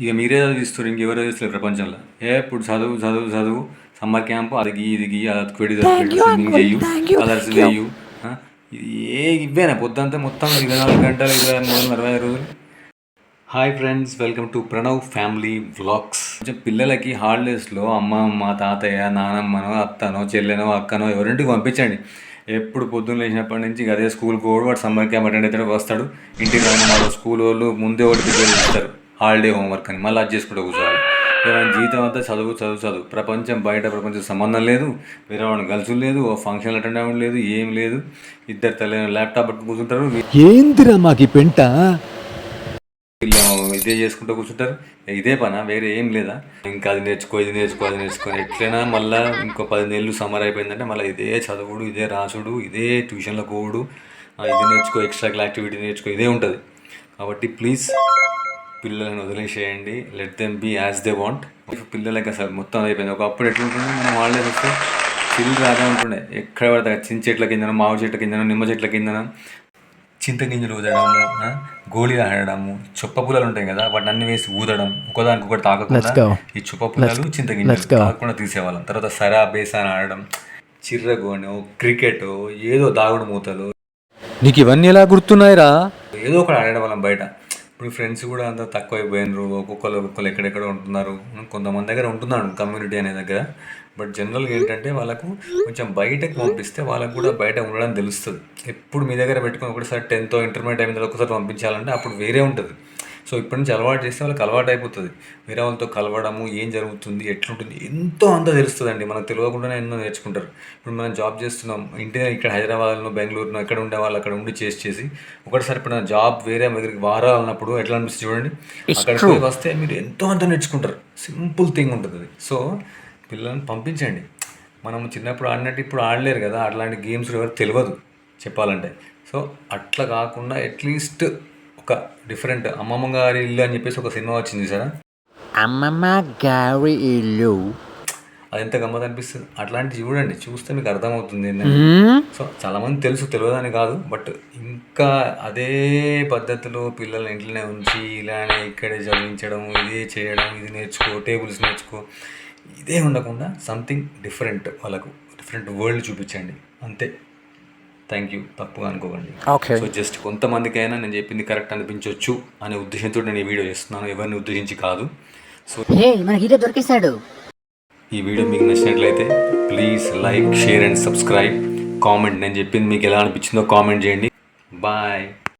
ఇక మీరే చదివిస్తారు, ఇంకెవరో చదివిస్తారు ప్రపంచంలో. ఇప్పుడు చదువు చదువు చదువు, సమ్మర్ క్యాంప్ అది గీ ఇది గీ, అది క్విడ్ స్విమ్మింగ్ చెయ్యు, కలర్స్ వేయు. ఇవేనా పొద్దంతా మొత్తం 24 గంటలు 23 రోజులు. Hi friends, welcome to Pranav family vlogs. కొంచెం పిల్లలకి హాలిడేస్లో అమ్మమ్మ, తాతయ్య, నానమ్మనో, అత్తనో, చెల్లెనో, అక్కనో ఎవరింటికి పంపించండి. ఎప్పుడు పొద్దున్న లేచినప్పటి నుంచి అదే స్కూల్కి పోడు, వాడు సమ్మర్ క్యాంప్ అటెండ్ అవుతాడు, వస్తాడు. ఇంటికి రాని వాళ్ళ స్కూల్ వాళ్ళు ముందే ఒకటి ప్రిపేర్ చేస్తారు హాలిడే హోంవర్క్ అని, మళ్ళీ అది చేసుకుంటూ కూర్చోవాలి. ఏమైనా జీవితం అంతా చదువు చదువు చదువు. ప్రపంచం సంబంధం లేదు, వేరే వాళ్ళని కలిసి లేదు, ఫంక్షన్ అటెండ్ అవ్వడం లేదు, ఏం లేదు. ఇద్దరు తల్లి ల్యాప్టాప్ పట్టుకు కూర్చుంటారు. ఏందిరా మాకి పెంట, ఇదే చేసుకుంటూ కూర్చుంటారు. ఇదే పనా, వేరే ఏం లేదా? ఇంకా అది నేర్చుకో, ఇది నేర్చుకో, అది నేర్చుకొని ఎట్లయినా మళ్ళీ ఇంకో 10 నెలలు సమ్మర్ అయిపోయిందంటే మళ్ళీ ఇదే చదువుడు, ఇదే రాసుడు, ఇదే ట్యూషన్లో పోవుడు, ఇది నేర్చుకో, ఎక్స్ట్రా యాక్టివిటీ నేర్చుకో, ఇదే ఉంటుంది. కాబట్టి ప్లీజ్ పిల్లలను వదిలేసేయండి. Let them be as they want. పిల్లలకి అసలు మొత్తం అయిపోయింది. ఒకప్పుడు ఎట్లుంటుండే, మనం హాలిడేస్ వస్తే చిల్లు రాగా ఉంటుండే. ఎక్కడ పడితే చిన్న చెట్ల కిందనో, మామిడి చెట్ల కిందనో, నిమ్మ చెట్ల కిందనో చింతగింజలు ఊదడము, గోళీలు ఆడడము, చుప్ప పుల్లలు ఉంటాయి కదా, వాటిని అన్ని వేసి ఊదడం, ఒకదానికొకటి తాకకుండా ఈ చుప్ప పుల్లలు చింతగింజలు తాకకుండా తీసేవాళ్ళం. తర్వాత సరా బేసాన్ ఆడడం, చిర్రగోనో, క్రికెట్, ఏదో దాగుడు మూతలు. నీకు ఇవన్నీ ఎలా గుర్తున్నాయిరా? ఏదో ఒకటి ఆడడం వాళ్ళం బయట. ఇప్పుడు ఫ్రెండ్స్ కూడా అంత తక్కువైపోయినారు. ఒక్కొక్కరు ఎక్కడెక్కడ ఉంటున్నారు. కొంతమంది దగ్గర ఉంటున్నాడు కమ్యూనిటీ అనే దగ్గర. బట్ జనరల్గా ఏంటంటే వాళ్ళకు కొంచెం బయటకు పంపిస్తే వాళ్ళకు కూడా బయట ఉండడం తెలుస్తుంది. ఎప్పుడు మీ దగ్గర పెట్టుకొని ఒకటిసారి 10th ఇంటర్మీడియట్ అయిన తర్వాత ఒకసారి పంపించాలంటే అప్పుడు వేరే ఉంటుంది. సో ఇప్పటి నుంచి అలవాటు చేస్తే వాళ్ళకి అలవాటు అయిపోతుంది. వేరే వాళ్ళతో కలవడము, ఏం జరుగుతుంది, ఎట్లుంటుంది, ఎంతో అంతా తెలుస్తుందండి. మనకు తెలియకుండానే ఎన్నో నేర్చుకుంటారు. ఇప్పుడు మనం జాబ్ చేస్తున్నాం, ఇంటి ఇక్కడ హైదరాబాద్లో, బెంగళూరులో ఎక్కడ ఉండే వాళ్ళు అక్కడ ఉండి చేసి ఒకటిసారి ఇప్పుడు నా జాబ్ వేరే దగ్గరికి వారాలన్నప్పుడు ఎట్లా అనిపిస్తుంది చూడండి. అక్కడికి వస్తే మీరు ఎంతో అంత నేర్చుకుంటారు. సింపుల్ థింగ్ ఉంటుంది అది. సో పిల్లల్ని పంపించండి. మనం చిన్నప్పుడు ఆడినట్టు ఇప్పుడు ఆడలేరు కదా, అట్లాంటి గేమ్స్ ఎవరు తెలియదు చెప్పాలంటే. సో అట్లా కాకుండా అట్లీస్ట్ ఒక డిఫరెంట్ అమ్మమ్మ గారి ఇల్లు అని చెప్పేసి ఒక సినిమా వచ్చింది సార్, అమ్మమ్మ గారి ఇల్లు. అది ఎంత గమ్మత్ అనిపిస్తుంది. అట్లాంటివి చూడండి, చూస్తే మీకు అర్థమవుతుంది. సో చాలామంది తెలియదని కాదు, బట్ ఇంకా అదే పద్ధతిలో పిల్లల్ని ఇంట్లోనే ఉంచి ఇలానే ఇక్కడే చదివించడం, ఇదే చేయడం, ఇది నేర్చుకో, టేబుల్స్ నేర్చుకో, ఇదే ఉండకుండా సంథింగ్ డిఫరెంట్, వాళ్ళకు డిఫరెంట్ వరల్డ్ చూపించండి అంతే. థ్యాంక్ యూ, తప్పుగా అనుకోకండి. సో జస్ట్ కొంతమందికైనా నేను చెప్పింది కరెక్ట్ అనిపించవచ్చు అనే ఉద్దేశంతో నేను ఈ వీడియో చేస్తున్నాను, ఎవరిని ఉద్దేశించి కాదు. సో దొరికేశాడు. ఈ వీడియో మీకు నచ్చినట్లయితే please like, share and subscribe. Comment, నేను చెప్పింది మీకు ఎలా అనిపించిందో కామెంట్ చేయండి. బాయ్.